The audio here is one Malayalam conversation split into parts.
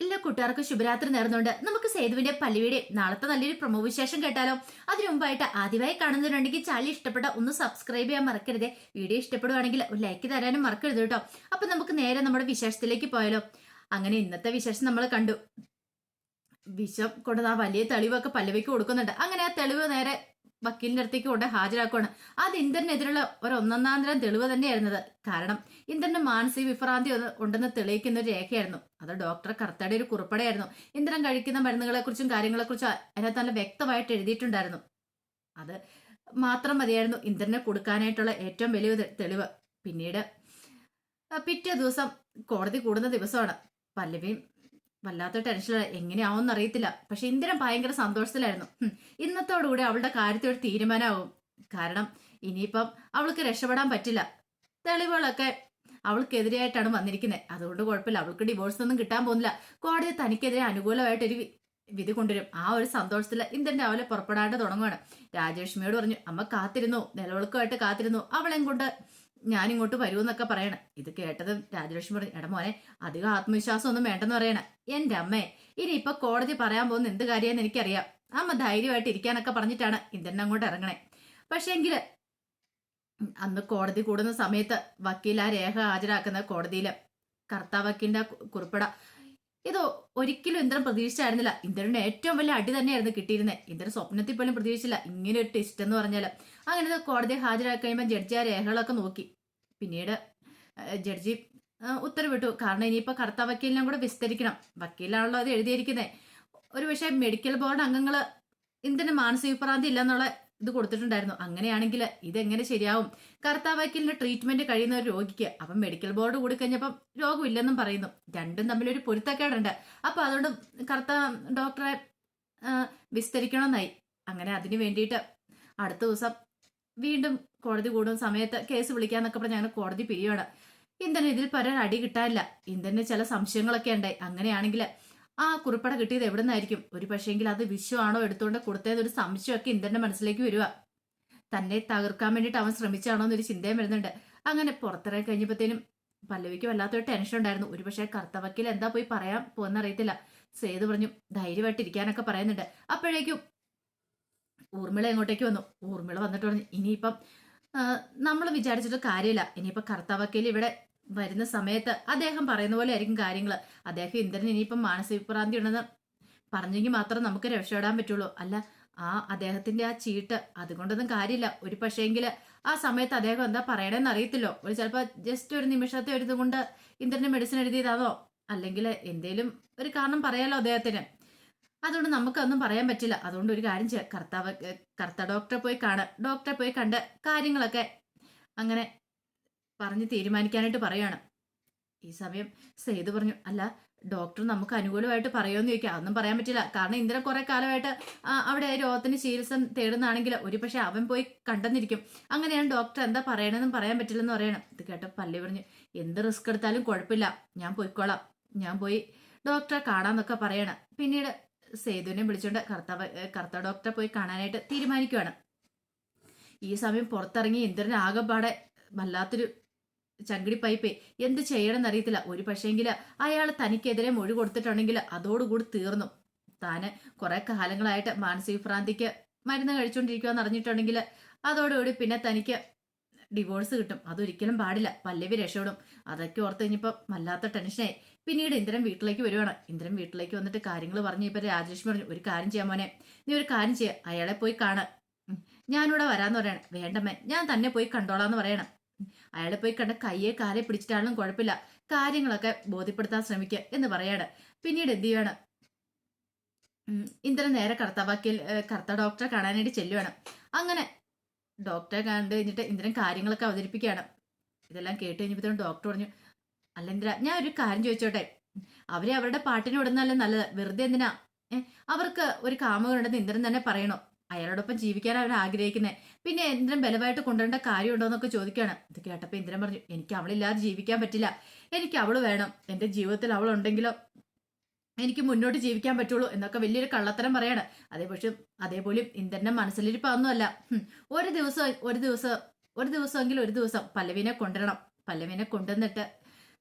എല്ലാ കൂട്ടുകാർക്കും ശുഭരാത്രി നേർന്നുകൊണ്ട് നമുക്ക് സേതുവിന്റെ പല്ലുവിടെ നാളത്തെ നല്ലൊരു പ്രൊമോ വിശേഷം കേട്ടാലോ. അതിനു മുമ്പായിട്ട് ആദ്യമായി കാണുന്നവരുണ്ടെങ്കിൽ ചാനൽ ഇഷ്ടപ്പെട്ട ഒന്ന് സബ്സ്ക്രൈബ് ചെയ്യാൻ മറക്കരുത്. വീഡിയോ ഇഷ്ടപ്പെടുവാണെങ്കിൽ ഒരു ലൈക്ക് തരാനും മറക്കരുത് കേട്ടോ. അപ്പൊ നമുക്ക് നേരെ നമ്മുടെ വിശേഷത്തിലേക്ക് പോയാലോ. അങ്ങനെ ഇന്നത്തെ വിശേഷം നമ്മൾ കണ്ടു. വിഷം കൊണ്ട് ആ വലിയ തെളിവൊക്കെ പല്ലവിക്ക് കൊടുക്കുന്നുണ്ട്. അങ്ങനെ ആ തെളിവ് നേരെ വക്കീലിന്റെ അടുത്തേക്ക് കൊണ്ട് ഹാജരാക്കുകയാണ്. അത് ഇന്ദ്രനെതിരുള്ള ഒരു ഒന്നൊന്നാന്തരം തെളിവ് തന്നെയായിരുന്നത്. കാരണം ഇന്ദ്രന്റെ മാനസിക വിഭ്രാന്തി ഉണ്ടെന്ന് തെളിയിക്കുന്ന ഒരു രേഖയായിരുന്നു. അത് ഡോക്ടർ കർത്തയുടെ ഒരു കുറിപ്പടയായിരുന്നു. ഇന്ദ്രൻ കഴിക്കുന്ന മരുന്നുകളെക്കുറിച്ചും കാര്യങ്ങളെക്കുറിച്ചും അതിനകത്ത് നല്ല വ്യക്തമായിട്ട് എഴുതിയിട്ടുണ്ടായിരുന്നു. അത് മാത്രം മതിയായിരുന്നു ഇന്ദ്രനെ കൊടുക്കാനായിട്ടുള്ള ഏറ്റവും വലിയ തെളിവ്. പിന്നീട് പിറ്റേ ദിവസം കോടതി കൂടുന്ന ദിവസമാണ്. പല്ലവിയും വല്ലാത്ത ടെൻഷനിലാണ്. എങ്ങനെയാവും അറിയത്തില്ല. പക്ഷെ ഇന്ദ്രൻ ഭയങ്കര സന്തോഷത്തിലായിരുന്നു. ഇന്നത്തോടുകൂടി അവളുടെ കാര്യത്തിൽ ഒരു തീരുമാനമാവും. കാരണം ഇനിയിപ്പം അവൾക്ക് രക്ഷപ്പെടാൻ പറ്റില്ല. തെളിവുകളൊക്കെ അവൾക്കെതിരെയായിട്ടാണ് വന്നിരിക്കുന്നത്. അതുകൊണ്ട് കുഴപ്പമില്ല, അവൾക്ക് ഡിവോഴ്സ് ഒന്നും കിട്ടാൻ പോകുന്നില്ല. കോടതി തനിക്കെതിരെ അനുകൂലമായിട്ടൊരു വിധി കൊണ്ടുവരും. ആ ഒരു സന്തോഷത്തിൽ ഇന്ദ്രൻ രാവിലെ പുറപ്പെടാണ്ട് തുടങ്ങുവാണ്. രാജലക്ഷ്മിയോട് പറഞ്ഞു, അമ്മ കാത്തിരുന്നു, നിലവിളക്കുമായിട്ട് കാത്തിരുന്നു, അവളെയും കൊണ്ട് ഞാനിങ്ങോട്ട് വരുമെന്നൊക്കെ പറയണം. ഇത് കേട്ടതും രാജലക്ഷ്മി പറഞ്ഞു, എടാ മോനെ, അധികം ആത്മവിശ്വാസം ഒന്നും വേണ്ടെന്ന് പറയണേ. എന്റെ അമ്മേ, ഇനി ഇപ്പൊ കോടതി പറയാൻ പോകുന്ന എന്ത് കാര്യമെന്ന് എനിക്കറിയാം. അമ്മ ധൈര്യമായിട്ട് ഇരിക്കാനൊക്കെ പറഞ്ഞിട്ടാണ് ഇന്ദ്രൻ അങ്ങോട്ട് ഇറങ്ങണേ. പക്ഷേങ്കില് അന്ന് കോടതി കൂടുന്ന സമയത്ത് വക്കീൽ ആ രേഖ ഹാജരാക്കുന്ന കോടതിയില് കർത്താ വക്കീലിന്റെ കുറിപ്പട ഇത് ഒരിക്കലും ഇന്ദ്രൻ പ്രതീക്ഷിച്ചായിരുന്നില്ല. ഇന്ദ്രന്റെ ഏറ്റവും വലിയ അടി തന്നെയായിരുന്നു കിട്ടിയിരുന്നത്. ഇന്ദ്രൻ സ്വപ്നത്തിൽ പോലും പ്രതീക്ഷിച്ചില്ല ഇങ്ങനെ ഒരു ടെസ്റ്റ് എന്ന് പറഞ്ഞാല്. അങ്ങനെ കോടതി ഹാജരാക്കി കഴിയുമ്പോൾ ജഡ്ജി ആ രേഖകളൊക്കെ നോക്കി. പിന്നീട് ജഡ്ജി ഉത്തരവിട്ടു. കാരണം ഇനിയിപ്പോ കർത്താ വക്കീലിനെ കൂടെ വിസ്തരിക്കണം. വക്കീലാണല്ലോ അത് എഴുതിയിരിക്കുന്നത്. ഒരു പക്ഷേ മെഡിക്കൽ ബോർഡ് അംഗങ്ങള് ഇന്ദ്രന് മാനസിക വിഭ്രാന്തി ഇല്ലെന്നുള്ള ഇത് കൊടുത്തിട്ടുണ്ടായിരുന്നു. അങ്ങനെയാണെങ്കിൽ ഇതെങ്ങനെ ശരിയാവും? കർത്താ വക്കീലിന്റെ ട്രീറ്റ്മെന്റ് കഴിയുന്ന ഒരു രോഗിക്ക് അപ്പം മെഡിക്കൽ ബോർഡ് കൂടി കഴിഞ്ഞപ്പം രോഗമില്ലെന്നും പറയുന്നു. രണ്ടും തമ്മിലൊരു പൊരുത്തക്കേടുണ്ട്. അപ്പൊ അതുകൊണ്ട് കർത്താ ഡോക്ടറെ വിസ്തരിക്കണമെന്നായി. അങ്ങനെ അതിന് വേണ്ടിയിട്ട് അടുത്ത ദിവസം വീണ്ടും കോടതി കൂടുന്ന സമയത്ത് കേസ് വിളിക്കാന്നൊക്കെ പറഞ്ഞ് അങ്ങനെ കോടതി പിരിയാണ്. ഇന്ദ്രന് ഇതിൽ പരം അടി കിട്ടാനില്ല. ഇന്ദ്രന് ചില സംശയങ്ങളൊക്കെ ഉണ്ടായി. അങ്ങനെയാണെങ്കിൽ ആ കുറിപ്പട കിട്ടിയത് എവിടെ നിന്നായിരിക്കും? ഒരു പക്ഷേങ്കിൽ അത് വിശ്വമാണോ എടുത്തുകൊണ്ട് കൊടുത്തതെന്നൊരു സംശയമൊക്കെ ഇന്ദ്രന്റെ മനസ്സിലേക്ക് വരിക. തന്നെ തകർക്കാൻ വേണ്ടിയിട്ട് അവൻ ശ്രമിച്ചാണോ എന്നൊരു ചിന്തയും വരുന്നുണ്ട്. അങ്ങനെ പുറത്തിറങ്ങി കഴിഞ്ഞപ്പോഴത്തേനും പല്ലവിക്ക് വല്ലാത്തൊരു ടെൻഷൻ ഉണ്ടായിരുന്നു. ഒരു പക്ഷേ കർത്തവക്കിൽ എന്താ പോയി പറയാൻ പോകുന്നറിയത്തില്ല. സേതു പറഞ്ഞു ധൈര്യമായിട്ട് ഇരിക്കാനൊക്കെ പറയുന്നുണ്ട്. അപ്പോഴേക്കും ഊർമിള എങ്ങോട്ടേക്ക് വന്നു. ഊർമിള വന്നിട്ട് പറഞ്ഞു, ഇനിയിപ്പം നമ്മൾ വിചാരിച്ചിട്ട് കാര്യമില്ല. ഇനിയിപ്പം കർത്തവക്കിൽ ഇവിടെ വരുന്ന സമയത്ത് അദ്ദേഹം പറയുന്ന പോലെ ആയിരിക്കും കാര്യങ്ങൾ. അദ്ദേഹം ഇന്ദ്രൻ ഇനിയിപ്പം മാനസിക വിഭ്രാന്തി ഉണ്ടെന്ന് പറഞ്ഞെങ്കിൽ മാത്രം നമുക്ക് രക്ഷപ്പെടാൻ പറ്റുള്ളൂ. അല്ല, അദ്ദേഹത്തിന്റെ ആ ചീട്ട് അതുകൊണ്ടൊന്നും കാര്യമില്ല. ഒരു പക്ഷേങ്കിൽ ആ സമയത്ത് അദ്ദേഹം എന്താ പറയണേന്ന് അറിയത്തില്ലോ. ഒരു ചിലപ്പോൾ ജസ്റ്റ് ഒരു നിമിഷത്തെ ഒരു ഇതുകൊണ്ട് ഇന്ദ്രന് മെഡിസിൻ എഴുതിയതാണോ, അല്ലെങ്കിൽ എന്തേലും ഒരു കാരണം പറയാലോ അദ്ദേഹത്തിന്. അതുകൊണ്ട് നമുക്കൊന്നും പറയാൻ പറ്റില്ല. അതുകൊണ്ട് ഒരു കാര്യം ചെയ്യാം, കർത്ത ഡോക്ടറെ പോയി ഡോക്ടറെ പോയി കണ്ട് കാര്യങ്ങളൊക്കെ അങ്ങനെ പറഞ്ഞ് തീരുമാനിക്കാനായിട്ട് പറയാണ്. ഈ സമയം സേതു പറഞ്ഞു, അല്ല ഡോക്ടർ നമുക്ക് അനുകൂലമായിട്ട് പറയുമെന്ന് ചോദിക്കാം. അതൊന്നും പറയാൻ പറ്റില്ല. കാരണം ഇന്ദ്രൻ കുറെ കാലമായിട്ട് അവിടെ രോഗത്തിന് ചികിത്സ തേടുന്നാണെങ്കിൽ ഒരു പക്ഷെ അവൻ പോയി കണ്ടെന്നിരിക്കും. അങ്ങനെയാണ് ഡോക്ടർ എന്താ പറയണമെന്നും പറയാൻ പറ്റില്ലെന്ന് പറയണം. ഇത് കേട്ട പല്ലി പറഞ്ഞു, എന്ത് റിസ്ക് എടുത്താലും കുഴപ്പമില്ല, ഞാൻ പോയിക്കോളാം, ഞാൻ പോയി ഡോക്ടറെ കാണാന്നൊക്കെ പറയണം. പിന്നീട് സേതുവിനെ വിളിച്ചുകൊണ്ട് കർത്ത ഡോക്ടറെ പോയി കാണാനായിട്ട് തീരുമാനിക്കുകയാണ്. ഈ സമയം പുറത്തിറങ്ങി ഇന്ദ്രൻ ആകെപ്പാടെ വല്ലാത്തൊരു ചങ്കിടി പൈപ്പേ, എന്ത് ചെയ്യണമെന്ന് അറിയത്തില്ല. ഒരു പക്ഷേങ്കിൽ അയാൾ തനിക്കെതിരെ മൊഴി കൊടുത്തിട്ടുണ്ടെങ്കിൽ അതോടുകൂടി തീർന്നു. താന് കുറെ കാലങ്ങളായിട്ട് മാനസിക ഭ്രാന്തിക്ക് മരുന്ന് കഴിച്ചുകൊണ്ടിരിക്കുകയെന്ന് അറിഞ്ഞിട്ടുണ്ടെങ്കിൽ അതോടുകൂടി പിന്നെ തനിക്ക് ഡിവോഴ്സ് കിട്ടും. അതൊരിക്കലും പാടില്ല. പല്ലവി രക്ഷപ്പെടും. അതൊക്കെ ഓർത്ത് കഴിഞ്ഞപ്പോൾ വല്ലാത്ത ടെൻഷനായി. പിന്നീട് ഇന്ദ്രൻ വീട്ടിലേക്ക് വരുവാണ്. ഇന്ദ്രൻ വീട്ടിലേക്ക് വന്നിട്ട് കാര്യങ്ങൾ പറഞ്ഞു. ഇപ്പൊ രാജേഷ് പറഞ്ഞു, ഒരു കാര്യം ചെയ്യാൻ മോനെ, നീ ഒരു കാര്യം ചെയ്യുക, അയാളെ പോയി കാണാൻ ഞാനിവിടെ വരാന്ന് പറയണം. വേണ്ടമ്മേ, ഞാൻ തന്നെ പോയി കണ്ടോളാന്ന് പറയണം. അയാളെ പോയി കണ്ട കയ്യെ കാലെ പിടിച്ചിട്ടാണെങ്കിലും കുഴപ്പമില്ല, കാര്യങ്ങളൊക്കെ ബോധ്യപ്പെടുത്താൻ ശ്രമിക്കുക എന്ന് പറയാണ്. പിന്നീട് എന്ത് ചെയ്യാണ്, ഇന്ദ്രൻ നേരെ കർത്ത ഡോക്ടറെ കാണാനായിട്ട് ചെല്ലുവാണ്. അങ്ങനെ ഡോക്ടറെ കണ്ടു കഴിഞ്ഞിട്ട് ഇന്ദ്രൻ കാര്യങ്ങളൊക്കെ അവതരിപ്പിക്കുകയാണ്. ഇതെല്ലാം കേട്ട് കഴിഞ്ഞപ്പോഴത്തേക്കും ഡോക്ടർ പറഞ്ഞു, അല്ല ഇന്ദ്ര, ഞാൻ ഒരു കാര്യം ചോദിച്ചോട്ടെ, അവരെ അവരുടെ പാട്ടിന് വിടുന്നല്ലേ നല്ലത്, വെറുതെ എന്തിനാ അവർക്ക് ഒരു കാമുകനുണ്ടെന്ന് ഇന്ദ്രൻ തന്നെ പറയണോ? അയാളോടൊപ്പം ജീവിക്കാൻ അവൻ ആഗ്രഹിക്കുന്നത്, പിന്നെ ഇന്ദ്രൻ ബലമായിട്ട് കൊണ്ടുവരേണ്ട കാര്യമുണ്ടോ എന്നൊക്കെ ചോദിക്കുകയാണ്. ഇത് കേട്ടപ്പോൾ ഇന്ദ്രൻ പറഞ്ഞു, എനിക്ക് അവളില്ലാതെ ജീവിക്കാൻ പറ്റില്ല, എനിക്ക് അവള് വേണം, എന്റെ ജീവിതത്തിൽ അവളുണ്ടെങ്കിലോ എനിക്ക് മുന്നോട്ട് ജീവിക്കാൻ പറ്റുള്ളൂ എന്നൊക്കെ വലിയൊരു കള്ളത്തരം പറയാണ്. അതേപോലെ ഇന്ദ്രന്റെ മനസ്സിലിരിപ്പൊന്നുമല്ല. ഒരു ദിവസം പല്ലവിനെ കൊണ്ടുവരണം. പല്ലവിനെ കൊണ്ടുവന്നിട്ട്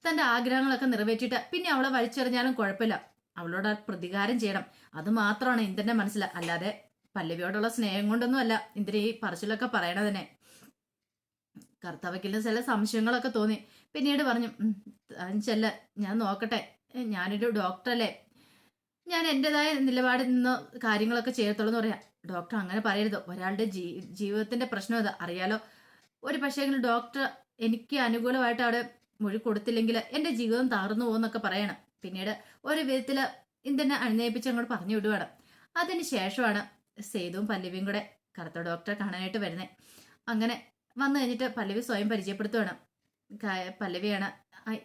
തന്റെ ആഗ്രഹങ്ങളൊക്കെ നിറവേറ്റിയിട്ട് പിന്നെ അവളെ വലിച്ചെറിഞ്ഞാലും കുഴപ്പമില്ല. അവളോട് ആ പ്രതികാരം ചെയ്യണം. അത് മാത്രമാണ് ഇന്ദ്രന്റെ മനസ്സിൽ. അല്ലാതെ പല്ലവിയോടുള്ള സ്നേഹം കൊണ്ടൊന്നും അല്ല ഇന്ദ്ര ഈ പറച്ചിലൊക്കെ പറയണത് തന്നെ. കർത്താവയ്ക്കലിന് ചില സംശയങ്ങളൊക്കെ തോന്നി. പിന്നീട് പറഞ്ഞു, ചെല്ല, ഞാൻ നോക്കട്ടെ, ഞാനൊരു ഡോക്ടറല്ലേ, ഞാൻ എൻ്റെതായ നിലപാടിൽ നിന്ന് കാര്യങ്ങളൊക്കെ ചെയ്യത്തുള്ളൂ എന്ന് പറയാം. ഡോക്ടർ അങ്ങനെ പറയരുത്, ഒരാളുടെ ജീവിതത്തിന്റെ പ്രശ്നം അത് അറിയാലോ. ഒരു പക്ഷേ ഡോക്ടർ എനിക്ക് അനുകൂലമായിട്ട് അവിടെ മൊഴി കൊടുത്തില്ലെങ്കിൽ എൻ്റെ ജീവിതം തകർന്നു പോകുന്നൊക്കെ പറയണം. പിന്നീട് ഒരു വിധത്തിൽ ഇന്ദ്രനെ അണിനയിപ്പിച്ച് അങ്ങോട്ട് പറഞ്ഞു വിടുവാണ്. അതിന് ശേഷമാണ് സേതുവും പല്ലവിയും കൂടെ കറുത്ത ഡോക്ടറെ കാണാനായിട്ട് വരുന്നത്. അങ്ങനെ വന്നു കഴിഞ്ഞിട്ട് പല്ലവി സ്വയം പരിചയപ്പെടുത്തുവാണ്. പല്ലവിയാണ്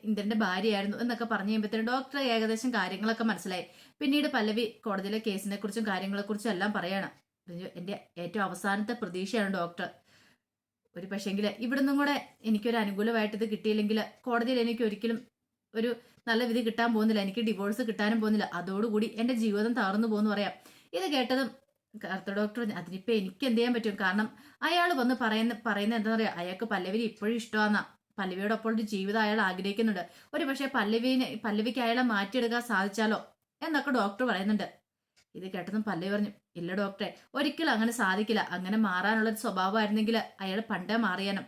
ഇന്ദ്രന്റെ ഭാര്യയായിരുന്നു എന്നൊക്കെ പറഞ്ഞു കഴിയുമ്പോഴത്തേനും ഡോക്ടർ ഏകദേശം കാര്യങ്ങളൊക്കെ മനസ്സിലായി. പിന്നീട് പല്ലവി കോടതിയിലെ കേസിനെ കുറിച്ചും കാര്യങ്ങളെക്കുറിച്ചും എല്ലാം പറയാണ്. എൻ്റെ ഏറ്റവും അവസാനത്തെ പ്രതീക്ഷയാണ് ഡോക്ടർ. ഒരു പക്ഷേങ്കിൽ ഇവിടുന്നും കൂടെ എനിക്കൊരു അനുകൂലമായിട്ട് ഇത് കിട്ടിയില്ലെങ്കിൽ കോടതിയിൽ എനിക്ക് ഒരിക്കലും ഒരു നല്ല വിധി കിട്ടാൻ പോകുന്നില്ല, എനിക്ക് ഡിവോഴ്സ് കിട്ടാനും പോകുന്നില്ല, അതോടുകൂടി എൻ്റെ ജീവിതം തകർന്നു പോകുന്നു പറയാം. ഇത് കേട്ടതും കറുത്ത ഡോക്ടർ, അതിനിപ്പോൾ എനിക്ക് എന്ത് ചെയ്യാൻ പറ്റും, കാരണം അയാൾ വന്ന് പറയുന്ന എന്താണെന്ന് പറയാം, അയാൾക്ക് പല്ലവിനെ ഇപ്പോഴും ഇഷ്ടമാണെന്നാ, പല്ലവിയോടൊപ്പം ഒരു ജീവിതം അയാൾ ആഗ്രഹിക്കുന്നുണ്ട്. ഒരു പക്ഷേ പല്ലവിക്ക് അയാളെ മാറ്റിയെടുക്കാൻ സാധിച്ചാലോ എന്നൊക്കെ ഡോക്ടർ പറയുന്നുണ്ട്. ഇത് കേട്ടതും പല്ലവി പറഞ്ഞു, ഇല്ല ഡോക്ടറെ, ഒരിക്കലും അങ്ങനെ സാധിക്കില്ല. അങ്ങനെ മാറാനുള്ളൊരു സ്വഭാവമായിരുന്നെങ്കിൽ അയാൾ പണ്ടേ മാറിയാനും.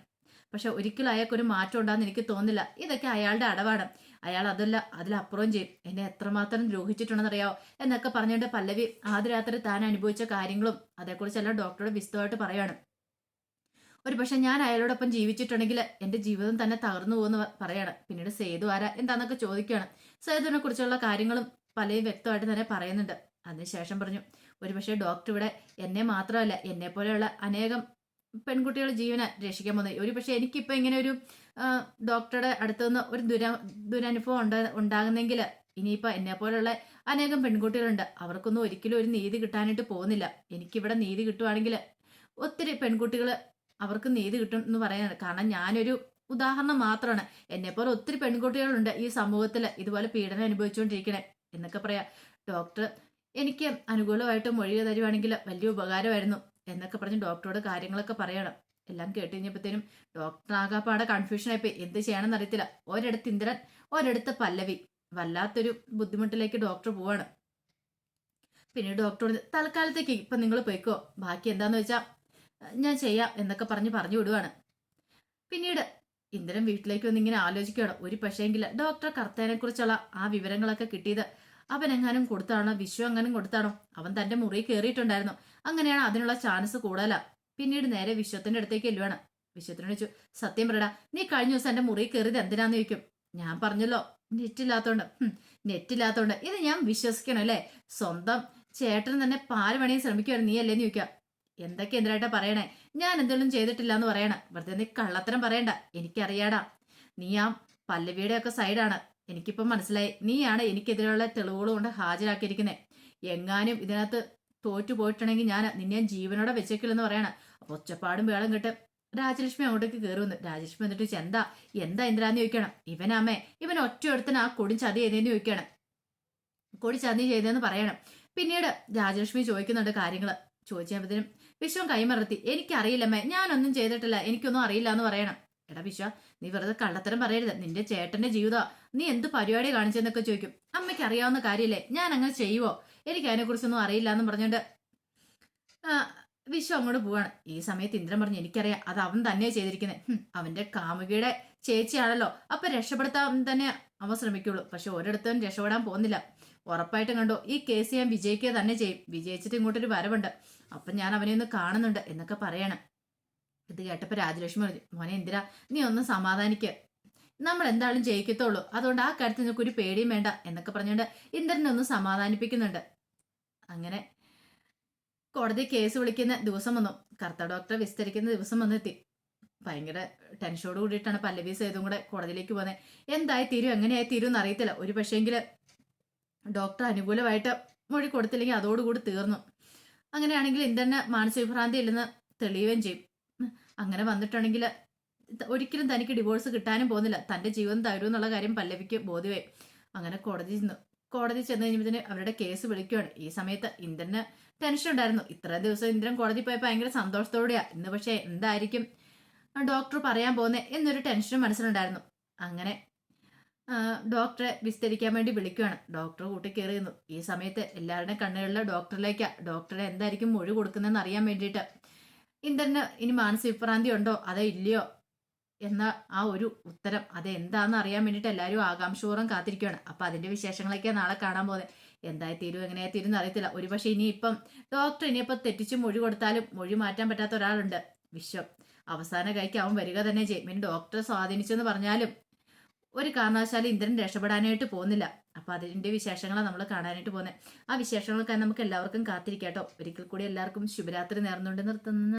പക്ഷെ ഒരിക്കലും അയാൾക്കൊരു മാറ്റം ഉണ്ടാകുന്ന എനിക്ക് തോന്നുന്നില്ല. ഇതൊക്കെ അയാളുടെ അടവാണ്. അയാൾ അതല്ല അതിലപ്പുറം ചെയ്യും. എന്നെ എത്രമാത്രം ദ്രോഹിച്ചിട്ടുണ്ടെന്നറിയാവോ എന്നൊക്കെ പറഞ്ഞുകൊണ്ട് പല്ലവി ആദ്യ രാത്രി താൻ അനുഭവിച്ച കാര്യങ്ങളും അതേക്കുറിച്ചെല്ലാം ഡോക്ടറോട് വിശദമായിട്ട് പറയാണ്. ഒരു പക്ഷെ ഞാൻ അയാളോടൊപ്പം ജീവിച്ചിട്ടുണ്ടെങ്കിൽ എൻ്റെ ജീവിതം തന്നെ തകർന്നു പോകുമെന്ന് പറയാണ്. പിന്നീട് സേതു ആരാ എന്താന്നൊക്കെ ചോദിക്കുകയാണ്. സേതുവിനെ കുറിച്ചുള്ള കാര്യങ്ങളും പലയും വ്യക്തമായിട്ട് തന്നെ പറയുന്നുണ്ട്. അതിനുശേഷം പറഞ്ഞു, ഒരുപക്ഷെ ഡോക്ടർ ഇവിടെ എന്നെ മാത്രമല്ല എന്നെ പോലെയുള്ള അനേകം പെൺകുട്ടികളുടെ ജീവനെ രക്ഷിക്കാൻ പോകുന്നത്. ഒരു പക്ഷെ എനിക്കിപ്പോൾ ഇങ്ങനെ ഒരു ഡോക്ടറുടെ അടുത്തുനിന്ന് ഒരു ദുരനുഭവം ഉണ്ടാകുന്നെങ്കിൽ ഇനിയിപ്പോൾ എന്നെ പോലെയുള്ള അനേകം പെൺകുട്ടികളുണ്ട്, അവർക്കൊന്നും ഒരിക്കലും ഒരു നീതി കിട്ടാനായിട്ട് പോകുന്നില്ല. എനിക്കിവിടെ നീതി കിട്ടുവാണെങ്കിൽ ഒത്തിരി പെൺകുട്ടികൾ അവർക്ക് നീതി കിട്ടും എന്ന് പറയാനാണ്. കാരണം ഞാനൊരു ഉദാഹരണം മാത്രമാണ്. എന്നെപ്പോലെ ഒത്തിരി പെൺകുട്ടികളുണ്ട് ഈ സമൂഹത്തിൽ ഇതുപോലെ പീഡനം അനുഭവിച്ചുകൊണ്ടിരിക്കണേ എന്നൊക്കെ പറയാം. ഡോക്ടർ എനിക്ക് അനുകൂലമായിട്ട് മൊഴി തരുവാണെങ്കിൽ വലിയ ഉപകാരമായിരുന്നു എന്നൊക്കെ പറഞ്ഞ് ഡോക്ടറോട് കാര്യങ്ങളൊക്കെ പറയണം. എല്ലാം കേട്ട് കഴിഞ്ഞപ്പോഴത്തേനും ഡോക്ടർ ആകാപ്പാടെ കൺഫ്യൂഷനായിപ്പോയി. എന്ത് ചെയ്യണമെന്ന് അറിയത്തില്ല. ഒരിടത്ത് ഇന്ദ്രൻ, ഒരിടത്ത് പല്ലവി. വല്ലാത്തൊരു ബുദ്ധിമുട്ടിലേക്ക് ഡോക്ടർ പോവാണ്. പിന്നീട് ഡോക്ടറോട്, തൽക്കാലത്തേക്ക് ഇപ്പം നിങ്ങൾ പോയിക്കോ, ബാക്കി എന്താന്ന് വെച്ചാൽ ഞാൻ ചെയ്യാം എന്നൊക്കെ പറഞ്ഞു വിടുവാണ്. പിന്നീട് ഇന്ദ്രൻ വീട്ടിലേക്ക് വന്ന് ഇങ്ങനെ ആലോചിക്കുകയാണ്. ഒരു പക്ഷേങ്കിൽ ഡോക്ടർ കർത്തേനെ കുറിച്ചുള്ള ആ വിവരങ്ങളൊക്കെ കിട്ടിയത് അവനെങ്ങാനും കൊടുത്താണോ, വിശ്വ എങ്ങാനും കൊടുത്താണോ? അവൻ തന്റെ മുറി കയറിയിട്ടുണ്ടായിരുന്നു. അങ്ങനെയാണ് അതിനുള്ള ചാൻസ് കൂടുതലാ. പിന്നീട് നേരെ വിശ്വത്തിന്റെ അടുത്തേക്ക് ചെല്ലുവാണ്. വിശ്വത്തിനോട് ചോദിച്ചു, സത്യം പറയടാ, നീ കഴിഞ്ഞ ദിവസം എന്റെ മുറി കയറിയത് എന്തിനാന്ന് ചോദിക്കും. ഞാൻ പറഞ്ഞല്ലോ, നെറ്റില്ലാത്തോണ്ട്. ഇത് ഞാൻ വിശ്വസിക്കണം അല്ലേ? സ്വന്തം ചേട്ടന് തന്നെ പാല് പണിയാൻ ശ്രമിക്കുവായിരുന്നു, നീ അല്ലേന്ന് ചോദിക്കാം. എന്തൊക്കെ എന്തിനായിട്ടാ പറയണേ? ഞാൻ എന്തെങ്കിലും ചെയ്തിട്ടില്ല എന്ന് പറയണ. വെറുതെ നീ കള്ളത്തരം പറയണ്ട, എനിക്കറിയാടാ. നീ ആ പല്ലവിയുടെ ഒക്കെ സൈഡാണ്. എനിക്കിപ്പം മനസ്സിലായി. നീയാണ് എനിക്കെതിരെയുള്ള തെളിവുകൾ കൊണ്ട് ഹാജരാക്കിയിരിക്കുന്നത്. എങ്ങാനും ഇതിനകത്ത് തോറ്റു പോയിട്ടുണ്ടെങ്കിൽ ഞാൻ നിന്നെ ജീവനോടെ വെച്ചേക്കില്ലെന്ന് പറയണം. അപ്പൊ ഒച്ചപ്പാടും വേളം കേട്ട് രാജലക്ഷ്മി അങ്ങോട്ടേക്ക് കയറി വന്നു. രാജലക്ഷ്മി എന്നിട്ട് എന്താ ഇന്ദ്രാന്ന് ചോദിക്കണം. ഇവനമ്മേ, ഇവൻ ഒറ്റ ഒരുത്തന് ആ കൊടി ചതി ചെയ്തേന്ന് ചോദിക്കണം. കൊടി ചതി ചെയ്തതെന്ന് പറയണം. പിന്നീട് രാജലക്ഷ്മി ചോദിക്കുന്നുണ്ട് കാര്യങ്ങൾ. ചോദിച്ചപ്പോഴത്തേനും വിശ്വം കൈമറത്തി, എനിക്കറിയില്ലമ്മേ, ഞാനൊന്നും ചെയ്തിട്ടില്ല, എനിക്കൊന്നും അറിയില്ല എന്ന് പറയണം. എടാ വിശ്വ, നീ വെറുതെ കള്ളത്തരം പറയരുത്, നിന്റെ ചേട്ടന്റെ ജീവിതമാ, നീ എന്ത് പരിപാടി കാണിച്ചെന്നൊക്കെ ചോദിക്കും. അമ്മയ്ക്ക് അറിയാവുന്ന കാര്യമില്ലേ, ഞാൻ അങ്ങനെ ചെയ്യുവോ, എനിക്ക് അതിനെക്കുറിച്ചൊന്നും അറിയില്ല എന്ന് പറഞ്ഞുകൊണ്ട് വിശ്വ അങ്ങോട്ട് പോവാണ്. ഈ സമയത്ത് ഇന്ദ്രൻ പറഞ്ഞു, എനിക്കറിയാം, അത് അവൻ തന്നെയാ ചെയ്തിരിക്കുന്നത്. അവന്റെ കാമുകിയുടെ ചേച്ചിയാണല്ലോ, അപ്പൊ രക്ഷപ്പെടുത്താൻ തന്നെ അവൻ ശ്രമിക്കുള്ളൂ. പക്ഷെ ഒരിടത്തും രക്ഷപ്പെടാൻ പോകുന്നില്ല. ഉറപ്പായിട്ടും കണ്ടോ, ഈ കേസ് ഞാൻ വിജയിക്കുക തന്നെ ചെയ്യും. വിജയിച്ചിട്ട് ഇങ്ങോട്ടൊരു വരവുണ്ട്, അപ്പൊ ഞാൻ അവനെ ഒന്ന് കാണുന്നുണ്ട് എന്നൊക്കെ പറയണം. ഇത് കേട്ടപ്പോ രാജലക്ഷ്മി പറഞ്ഞു, മോനെ എന്തിനാ, നീ ഒന്ന് സമാധാനിക്കുക, നമ്മൾ എന്തായാലും ജയിക്കത്തുള്ളൂ, അതുകൊണ്ട് ആ കാര്യത്തിൽ നിനക്ക് ഒരു പേടിയും വേണ്ട എന്നൊക്കെ പറഞ്ഞുകൊണ്ട് ഇന്ദ്രനെ ഒന്ന് സമാധാനിപ്പിക്കുന്നുണ്ട്. അങ്ങനെ കോടതി കേസ് വിളിക്കുന്ന ദിവസം വന്നു. കറുത്ത ഡോക്ടറെ വിസ്തരിക്കുന്ന ദിവസം വന്നെത്തി. ഭയങ്കര ടെൻഷനോട് കൂടിയിട്ടാണ് പല്ലവി സേതും കൂടെ കോടതിയിലേക്ക് പോകുന്നത്. എന്തായി തീരും, എങ്ങനെയായി തീരും എന്ന് അറിയത്തില്ല. ഒരു പക്ഷേങ്കില് ഡോക്ടർ അനുകൂലമായിട്ട് മൊഴി കൊടുത്തില്ലെങ്കിൽ അതോടുകൂടി തീർന്നു. അങ്ങനെയാണെങ്കിൽ ഇന്ദ്രന് മാനസികഭ്രാന്തി ഇല്ലെന്ന് തെളിയുകയും ചെയ്യും. അങ്ങനെ വന്നിട്ടുണ്ടെങ്കിൽ ഒരിക്കലും തനിക്ക് ഡിവോഴ്സ് കിട്ടാനും പോകുന്നില്ല, തന്റെ ജീവിതം തരും എന്നുള്ള കാര്യം പല്ലവിക്ക് ബോധ്യമായി. അങ്ങനെ കോടതി ചെന്ന് കഴിഞ്ഞപ്പോൾ അവരുടെ കേസ് വിളിക്കുകയാണ്. ഈ സമയത്ത് ഇന്ദ്രന് ടെൻഷൻ ഉണ്ടായിരുന്നു. ഇത്രയും ദിവസം ഇന്ദ്രൻ കോടതി പോയപ്പോൾ ഭയങ്കര സന്തോഷത്തോടെയാ. ഇന്ന് പക്ഷേ എന്തായിരിക്കും ഡോക്ടർ പറയാൻ പോകുന്നത് എന്നൊരു ടെൻഷനും മനസ്സിലുണ്ടായിരുന്നു. അങ്ങനെ ഡോക്ടറെ വിസ്തരിക്കാൻ വേണ്ടി വിളിക്കുകയാണ്. ഡോക്ടർ കൂട്ടി കയറിയുന്നു. ഈ സമയത്ത് എല്ലാവരുടെയും കണ്ണുകളിലെ ഡോക്ടറിലേക്കാ. ഡോക്ടറെ എന്തായിരിക്കും മൊഴി കൊടുക്കുന്നതെന്ന് അറിയാൻ വേണ്ടിയിട്ട് ഇന്ദ്രന് ഇനി മാനസിക വിഭ്രാന്തി ഉണ്ടോ അതോ ഇല്ലയോ എന്ന ആ ഒരു ഉത്തരം അതെന്താന്ന് അറിയാൻ വേണ്ടിയിട്ട് എല്ലാവരും ആകാംക്ഷപൂർവ്വം കാത്തിരിക്കുകയാണ്. അപ്പൊ അതിന്റെ വിശേഷങ്ങളൊക്കെ നാളെ കാണാൻ പോകുന്നത്. എന്തായി തീരും എങ്ങനെയായി തീരും എന്ന് അറിയത്തില്ല. ഒരുപക്ഷെ ഇനിയിപ്പം ഡോക്ടർ ഇനിയിപ്പം തെറ്റിച്ച് മൊഴി കൊടുത്താലും മൊഴി മാറ്റാൻ പറ്റാത്ത ഒരാളുണ്ട്, വിശ്വം. അവസാന കൈക്ക് അവൻ വരിക തന്നെ ചെയ്യും. പിന്നെ ഡോക്ടറെ സ്വാധീനിച്ചെന്ന് പറഞ്ഞാലും ഒരു കാരണവശാലും ഇന്ദ്രൻ രക്ഷപ്പെടാനായിട്ട് പോകുന്നില്ല. അപ്പൊ അതിന്റെ വിശേഷങ്ങളാണ് നമ്മൾ കാണാനായിട്ട് പോകുന്നത്. ആ വിശേഷങ്ങൾക്കായി നമുക്ക് എല്ലാവർക്കും കാത്തിരിക്കാട്ടോ. ഒരിക്കൽ കൂടി എല്ലാവർക്കും ശുഭരാത്രി നേർന്നുകൊണ്ട് നിർത്തുന്നു.